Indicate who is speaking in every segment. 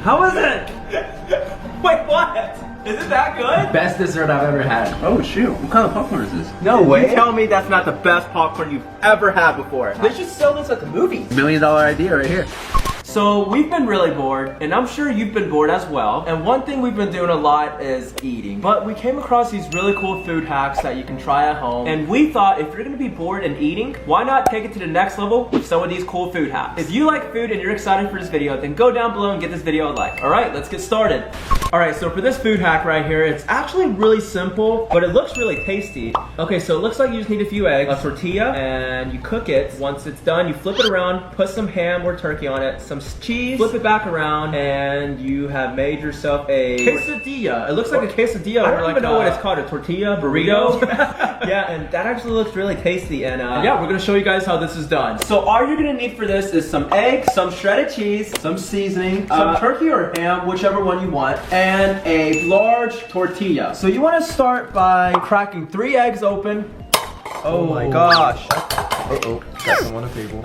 Speaker 1: How is it? Wait, what? Is it that good?
Speaker 2: Best dessert I've ever had.
Speaker 3: Oh shoot, what kind of popcorn is this?
Speaker 1: No way. You tell me that's not the best popcorn you've ever had before. They should sell this at the movies.
Speaker 3: $1 million idea right here.
Speaker 1: So we've been really bored, and I'm sure you've been bored as well. And one thing we've been doing a lot is eating. But we came across these really cool food hacks that you can try at home. And we thought if you're gonna be bored and eating, why not take it to the next level with some of these cool food hacks? If you like food and you're excited for this video, then go down below and get this video a like. All right, let's get started. All right, so for this food hack right here, it's actually really simple, but it looks really tasty. Okay, so it looks like you just need a few eggs, a tortilla, and you cook it. Once it's done, you flip it around, put some ham or turkey on it, some cheese, flip it back around, and you have made yourself a quesadilla. It looks like a quesadilla. I don't even know what it's called, a tortilla, burrito. Yeah, and that actually looks really tasty. And yeah, we're gonna show you guys how this is done. So all you're gonna need for this is some eggs, some shredded cheese, some seasoning, some turkey or ham, whichever one you want, and a large tortilla. So you wanna start by cracking 3 eggs open. Oh my gosh.
Speaker 2: Uh-oh, got some on the table.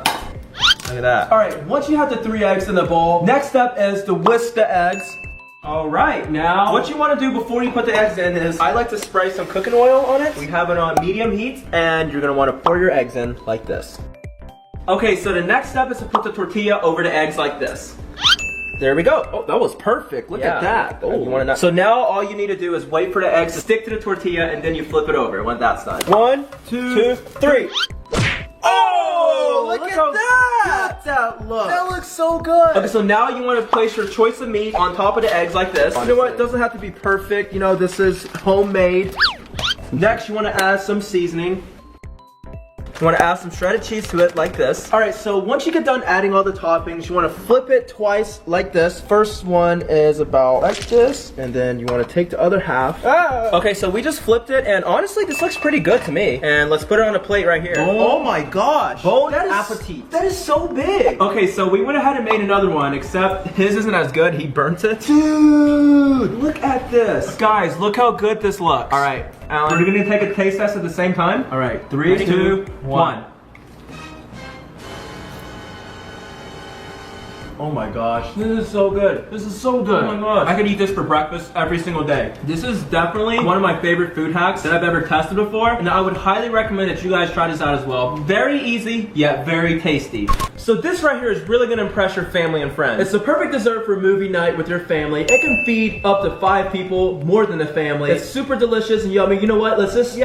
Speaker 1: Look at that. All right, once you have the 3 eggs in the bowl, next step is to whisk the eggs. All right, now what you want to do before you put the eggs in is I like to spray some cooking oil on it. We have it on medium heat, and you're gonna want to pour your eggs in like this. Okay, so the next step is to put the tortilla over the eggs like this. There we go. Oh, that was perfect. Look at that. Oh. So now all you need to do is wait for the eggs to stick to the tortilla, and then you flip it over when that's done. 1, 2, 3. Oh, look at that! That looks. That looks so good. Okay, so now you want to place your choice of meat on top of the eggs like this. You know what? It doesn't have to be perfect. You know, this is homemade. Next, you want to add some seasoning. You want to add some shredded cheese to it like this. All right, so once you get done adding all the toppings, you want to flip it twice like this. First one is about like this, and then you want to take the other half. Okay, so we just flipped it, and honestly, this looks pretty good to me. And let's put it on a plate right here. Oh my gosh. Bon appetit. That is so big. Okay, so we went ahead and made another one, except his isn't as good. He burnt it. Dude, look at this. Guys, look how good this looks. All right, Alan, we're gonna take a taste test at the same time. All right, 3, 2, 1. Oh my gosh, this is so good. This is so good. Oh my gosh. I could eat this for breakfast every single day. This is definitely one of my favorite food hacks that I've ever tested before, and I would highly recommend that you guys try this out as well. Very easy, yet very tasty. So this right here is really gonna impress your family and friends. It's the perfect dessert for movie night with your family. It can feed up to 5 people, more than a family. It's super delicious and yummy. You know what? Let's just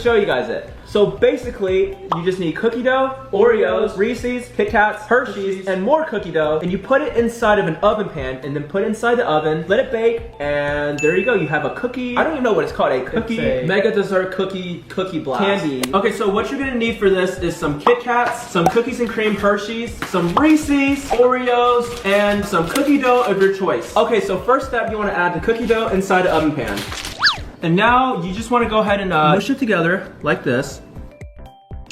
Speaker 1: show you guys it. So basically, you just need cookie dough, Oreos, Reese's, Kit Kats, Hershey's, and more cookie dough, and you put it inside of an oven pan, and then put it inside the oven, let it bake, and there you go. You have a cookie. I don't even know what it's called. A cookie mega dessert cookie blast candy. Okay, so what you're gonna need for this is some Kit Kats, some cookies and cream Hershey's, some Reese's, Oreos, and some cookie dough of your choice. Okay, so first step, you want to add the cookie dough inside the oven pan. And now you just want to go ahead and mush it together like this.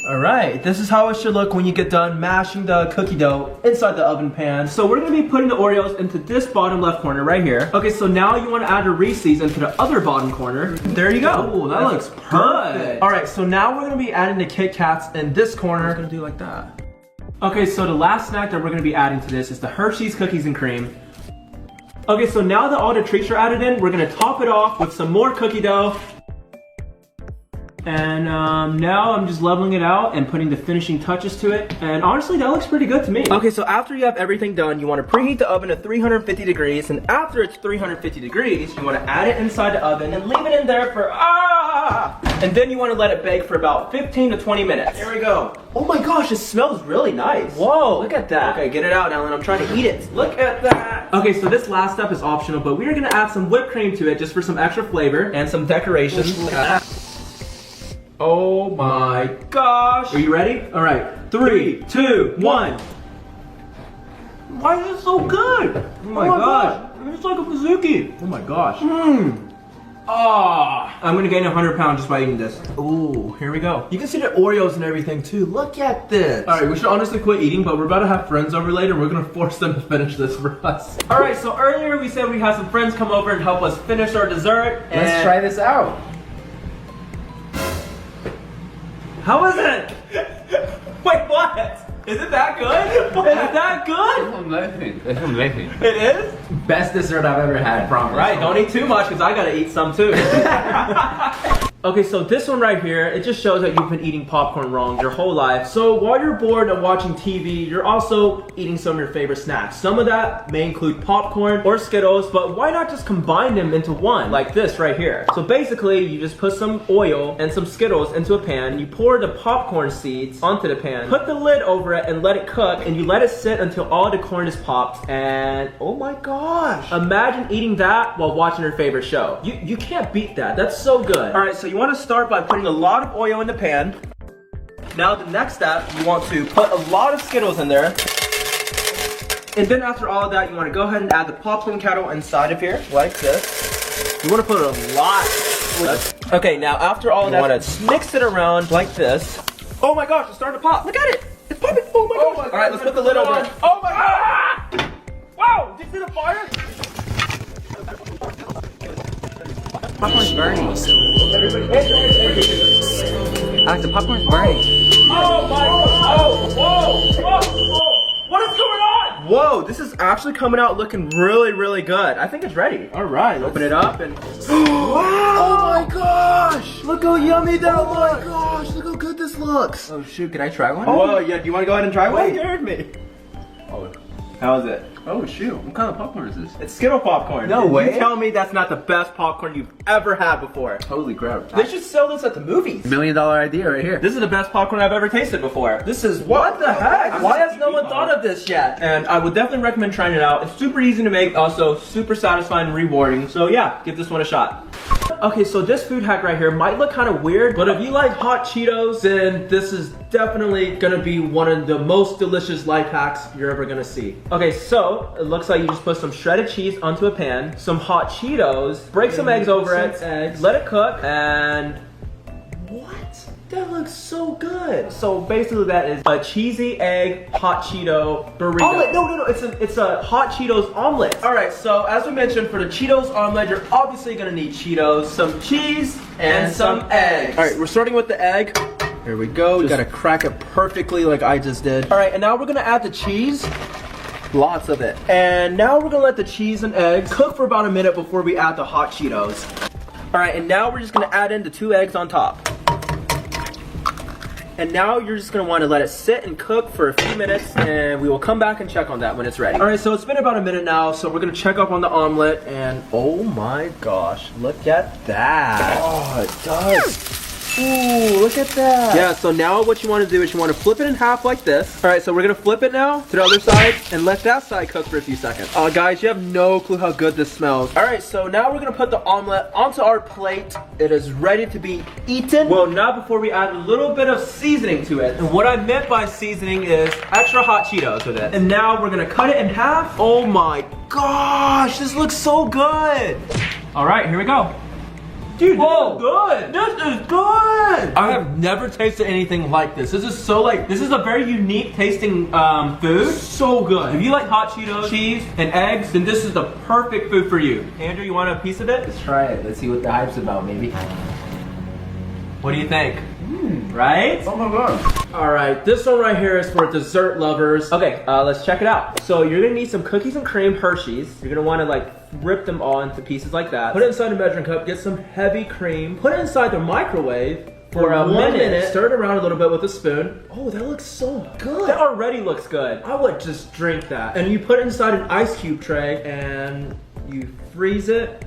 Speaker 1: Alright, this is how it should look when you get done mashing the cookie dough inside the oven pan. So we're going to be putting the Oreos into this bottom left corner right here. Okay, so now you want to add the Reese's into the other bottom corner. There you go. Oh, that looks perfect. Alright, so now we're going to be adding the Kit Kats in this corner. I'm going to do like that. Okay, so the last snack that we're going to be adding to this is the Hershey's Cookies and Cream. Okay, so now that all the treats are added in, we're gonna top it off with some more cookie dough. And now I'm just leveling it out and putting the finishing touches to it. And honestly, that looks pretty good to me. Okay, so after you have everything done, you want to preheat the oven to 350 degrees. And after it's 350 degrees, you want to add it inside the oven and leave it in there for and then you want to let it bake for about 15 to 20 minutes. There we go. Oh my gosh, it smells really nice. Whoa, look at that. Okay, get it out, Alan. I'm trying to eat it. Look at that. Okay, so this last step is optional, but we are going to add some whipped cream to it just for some extra flavor and some decorations. Oh my gosh. Are you ready? All right, 3, 2, 1. Why is it so good? Oh my gosh. It's like a Mizuki. Oh my gosh. I'm gonna gain 100 pounds just by eating this. Ooh, here we go. You can see the Oreos and everything too. Look at this. All right, we should honestly quit eating, but we're about to have friends over later. We're gonna force them to finish this for us. All right, so earlier we said we had some friends come over and help us finish our dessert.
Speaker 2: Let's try this out.
Speaker 1: How is it? Wait, what? Is it that good? Is it that good?
Speaker 3: amazing. It's amazing.
Speaker 1: It is?
Speaker 2: Best dessert I've ever had, promise.
Speaker 1: Right, don't eat too much because I gotta eat some too. Okay, so this one right here, it just shows that you've been eating popcorn wrong your whole life. So while you're bored and watching TV, you're also eating some of your favorite snacks. Some of that may include popcorn or Skittles, but why not just combine them into one, like this right here? So basically, you just put some oil and some Skittles into a pan, you pour the popcorn seeds onto the pan, put the lid over it and let it cook, and you let it sit until all the corn is popped, and oh my gosh. Imagine eating that while watching your favorite show. You can't beat that, that's so good. All right, so you want to start by putting a lot of oil in the pan. Now the next step, you want to put a lot of Skittles in there. And then after all of that, you want to go ahead and add the popcorn kettle inside of here, like this. You want to put a lot. Okay, now after all of that, you want to mix it around like this. Oh my gosh, it's starting to pop. Look at it. It's popping. Oh my gosh. All right, let's put the lid over it. Oh my god. Wow, did you see the fire?
Speaker 3: Popcorn's burning. Alex, the popcorn's burning.
Speaker 1: Oh my god! Whoa! What is going on? Whoa, this is actually coming out looking really, really good. I think it's ready. All right, open it up and... Wow! Oh my gosh! Look how yummy that looks! Oh my gosh, look how good this looks!
Speaker 2: Oh shoot, can I try one?
Speaker 1: Oh, yeah, do you want to go ahead and try one? You scared me.
Speaker 2: Oh.
Speaker 1: How is it?
Speaker 3: Oh shoot, what kind of popcorn is this?
Speaker 1: It's Skittle popcorn.
Speaker 2: No way.
Speaker 1: You tell me that's not the best popcorn you've ever had before.
Speaker 3: Holy crap.
Speaker 1: They should sell this at the movies.
Speaker 3: $1 million idea right here.
Speaker 1: This is the best popcorn I've ever tasted before. This is what the heck? Why has no one thought of this yet? And I would definitely recommend trying it out. It's super easy to make, also super satisfying and rewarding. So yeah, give this one a shot. Okay, so this food hack right here might look kind of weird, but if you like hot Cheetos, then this is definitely gonna be one of the most delicious life hacks you're ever gonna see. Okay, so it looks like you just put some shredded cheese onto a pan, some hot Cheetos, break some eggs over it, let it cook, and what? That looks so good. So basically that is a cheesy egg hot Cheeto burrito. Omelet, no, it's a hot Cheetos omelet. All right, so as we mentioned, for the Cheetos omelet, you're obviously gonna need Cheetos, some cheese, and some eggs. All right, we're starting with the egg. Here we go, you gotta crack it perfectly like I just did. All right, and now we're gonna add the cheese. Lots of it. And now we're gonna let the cheese and eggs cook for about a minute before we add the hot Cheetos. All right, and now we're just gonna add in the 2 eggs on top. And now you're just gonna wanna let it sit and cook for a few minutes, and we will come back and check on that when it's ready. All right, so it's been about a minute now, so we're gonna check up on the omelet, and oh my gosh, look at that. Oh, it does. Ooh, look at that. Yeah, so now what you want to do is you want to flip it in half like this. All right, so we're going to flip it now to the other side and let that side cook for a few seconds. Guys, you have no clue how good this smells. All right, so now we're going to put the omelet onto our plate. It is ready to be eaten. Well, not before we add a little bit of seasoning to it. And what I meant by seasoning is extra hot Cheetos with it. And now we're going to cut it in half. Oh my gosh, this looks so good. All right, here we go. Dude, whoa, this is good. This is good. I have never tasted anything like this. This is so this is a very unique tasting food. So good. If you like hot Cheetos, cheese, and eggs, then this is the perfect food for you. Andrew, you want a piece of it?
Speaker 2: Let's try it. Let's see what the hype's about, maybe.
Speaker 1: What do you think? Right?
Speaker 2: Oh my god.
Speaker 1: All right, this one right here is for dessert lovers. Okay, let's check it out. So you're gonna need some cookies and cream Hershey's. You're gonna wanna rip them all into pieces like that. Put it inside a measuring cup, get some heavy cream, put it inside the microwave for a minute. Stir it around a little bit with a spoon. Oh, that looks so good. That already looks good. I would just drink that. And you put it inside an ice cube tray and you freeze it.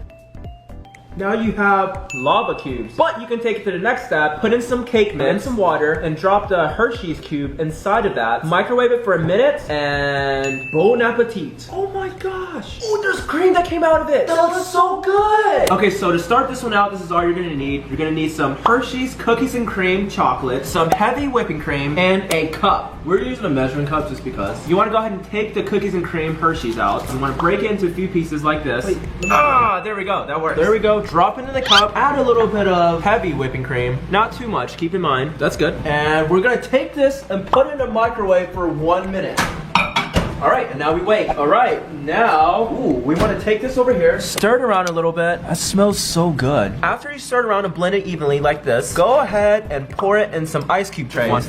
Speaker 1: Now you have lava cubes. But you can take it to the next step, put in some cake mix and some water, and drop the Hershey's cube inside of that. Microwave it for a minute, and bon appetit. Oh my gosh. Oh, there's cream that came out of it. That looks so good. Okay, so to start this one out, this is all you're gonna need. You're gonna need some Hershey's cookies and cream chocolate, some heavy whipping cream, and a cup. We're using a measuring cup just because. You wanna go ahead and take the cookies and cream Hershey's out. You wanna break it into a few pieces like this. Wait, there we go, that works. There we go. Drop it in the cup, add a little bit of heavy whipping cream, not too much, keep in mind, that's good. And we're gonna take this and put it in the microwave for 1 minute. All right, and now we wait. All right, now, we wanna take this over here, stir it around a little bit. That smells so good. After you stir it around and blend it evenly like this, go ahead and pour it in some ice cube trays.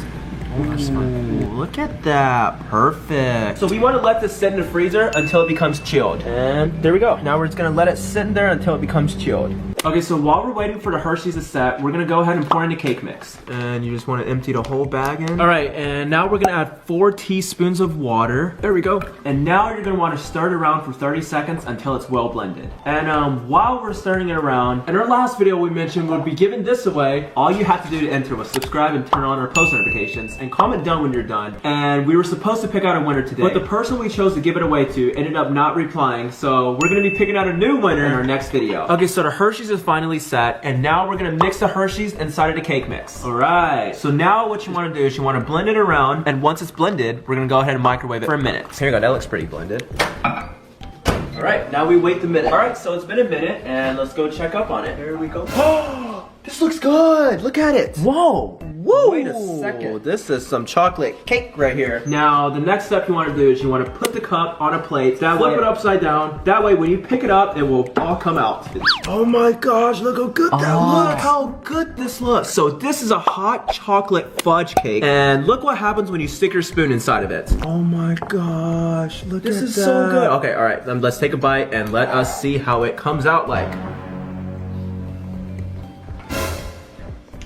Speaker 1: Ooh, look at that. Perfect. So we want to let this sit in the freezer until it becomes chilled. And there we go. Now we're just gonna let it sit in there until it becomes chilled. Okay, so while we're waiting for the Hershey's to set, we're gonna go ahead and pour in the cake mix. And you just wanna empty the whole bag in. All right, and now we're gonna add 4 teaspoons of water. There we go. And now you're gonna wanna stir it around for 30 seconds until it's well blended. And while we're stirring it around, in our last video we mentioned we'll be giving this away. All you have to do to enter was subscribe and turn on our post notifications and comment down when you're done. And we were supposed to pick out a winner today, but the person we chose to give it away to ended up not replying, so we're gonna be picking out a new winner in our next video. Okay, so the Hershey's is finally set, and now we're gonna mix the Hershey's inside of the cake mix. All right, so now what you wanna do is you wanna blend it around, and once it's blended, we're gonna go ahead and microwave it for a minute. Here you go, that looks pretty blended. All right, now we wait the minute. All right, so it's been a minute, and let's go check up on it. Here we go. Oh, this looks good. Look at it. Whoa. Whoa. Wait a second. This is some chocolate cake right here. Now, the next step you want to do is you want to put the cup on a plate. Flip it upside down. That way, when you pick it up, it will all come out. Oh my gosh, look how good that looks. Look how good this looks. So this is a hot chocolate fudge cake. And look what happens when you stick your spoon inside of it. Oh my gosh, look at that. This is so good. Okay, all right, let's take a bite and let us see how it comes out like.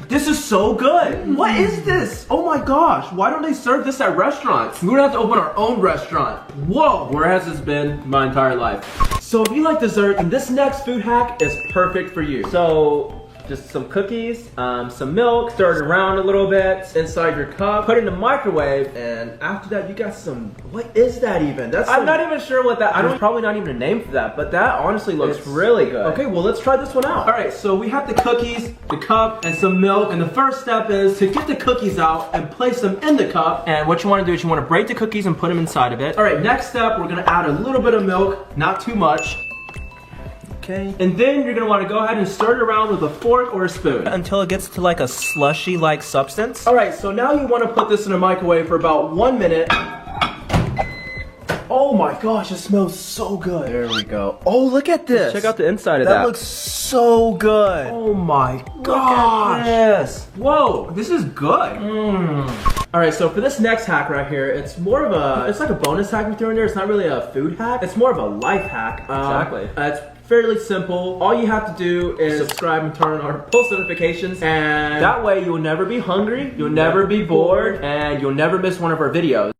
Speaker 1: This is so good. What is this? Oh my gosh, why don't they serve this at restaurants? We're gonna have to open our own restaurant. Whoa, where has this been my entire life? So if you like dessert, then this next food hack is perfect for you. So, just some cookies, some milk, stir it around a little bit inside your cup, put it in the microwave, and after that you got some, what is that even? I'm not even sure what that, there's probably not even a name for that, but that honestly looks really good. Okay, well let's try this one out. All right, so we have the cookies, the cup, and some milk, and the first step is to get the cookies out and place them in the cup, and what you wanna do is you wanna break the cookies and put them inside of it. All right, next step, we're gonna add a little bit of milk, not too much. Okay. And then you're gonna wanna go ahead and stir it around with a fork or a spoon until it gets to like a slushy-like substance. All right, so now you wanna put this in a microwave for about 1 minute. Oh my gosh, it smells so good. There we go. Oh, look at this. Check out the inside of that. That looks so good. Oh my gosh. Look at this. Whoa, this is good. All right, so for this next hack right here, it's more of a, it's like a bonus hack we threw in there. It's not really a food hack. It's more of a life hack. Exactly. It's fairly simple. All you have to do is subscribe and turn on our post notifications, and that way you'll never be hungry, you'll never be bored, and you'll never miss one of our videos.